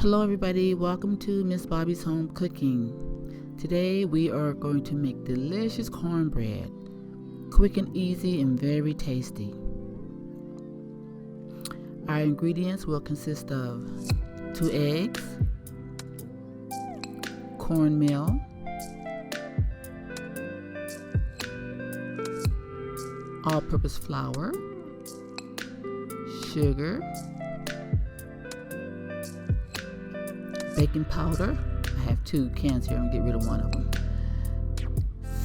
Hello everybody, welcome to Miss Bobby's Home Cooking. Today we are going to make delicious cornbread. Quick and easy and very tasty. Our ingredients will consist of 2 eggs, cornmeal, all-purpose flour, sugar, baking powder. I have 2 cans here. I'm going to get rid of one of them.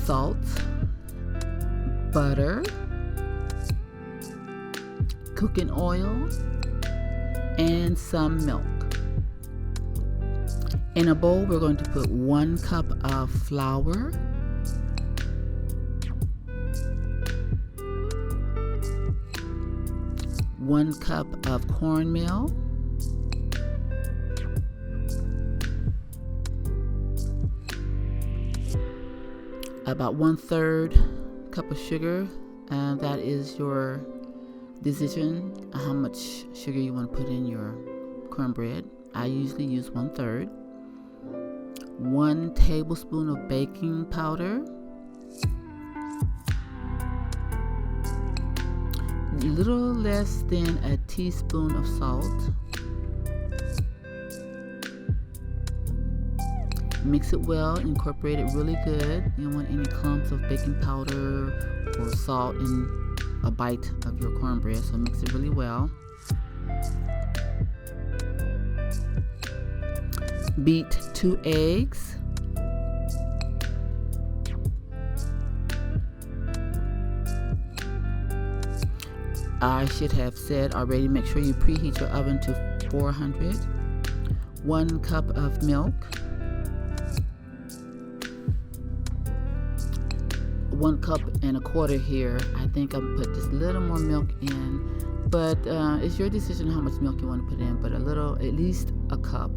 Salt, butter, cooking oil, and some milk. In a bowl, we're going to put 1 cup of flour, 1 cup of cornmeal, about 1/3 cup of sugar. That is your decision how much sugar you want to put in your cornbread. I usually use 1/3. 1 tablespoon of baking powder, a little less than a teaspoon of salt. Mix it well, incorporate it really good. You don't want any clumps of baking powder or salt in a bite of your cornbread, so mix it really well. Beat 2 eggs. I should have said already, make sure you preheat your oven to 400. 1 cup of milk. 1.25 cups here. I think I'll put just a little more milk in, but it's your decision how much milk you want to put in, but a little, at least a cup.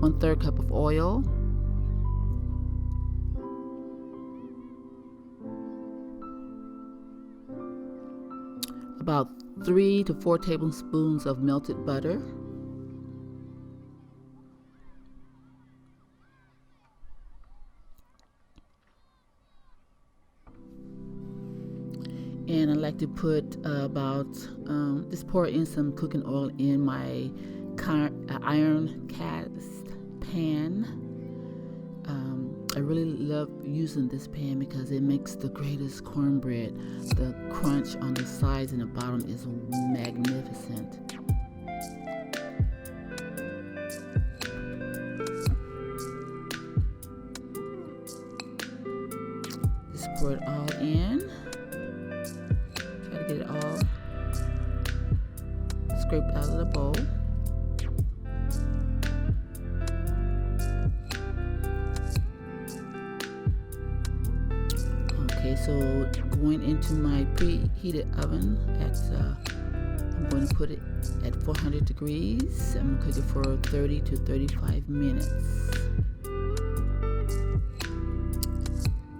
1/3 cup of oil. About 3 to 4 tablespoons of melted butter. And I like to put just pour in some cooking oil in my iron cast pan. I really love using this pan because it makes the greatest cornbread. The crunch on the sides and the bottom is magnificent. Just pour it all in. Get it all scraped out of the bowl. Okay, so going into my preheated oven I'm going to put it at 400 degrees. I'm going to cook it for 30 to 35 minutes.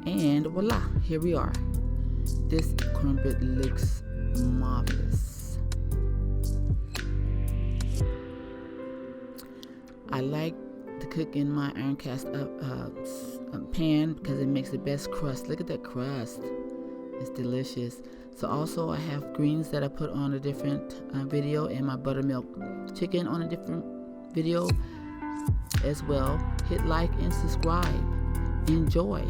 And voila, here we are. This cornbread looks marvelous. I like to cook in my iron cast pan because it makes the best crust. Look at that crust. It's delicious. So also I have greens that I put on a different video, and my buttermilk chicken on a different video as well. Hit like and subscribe. Enjoy.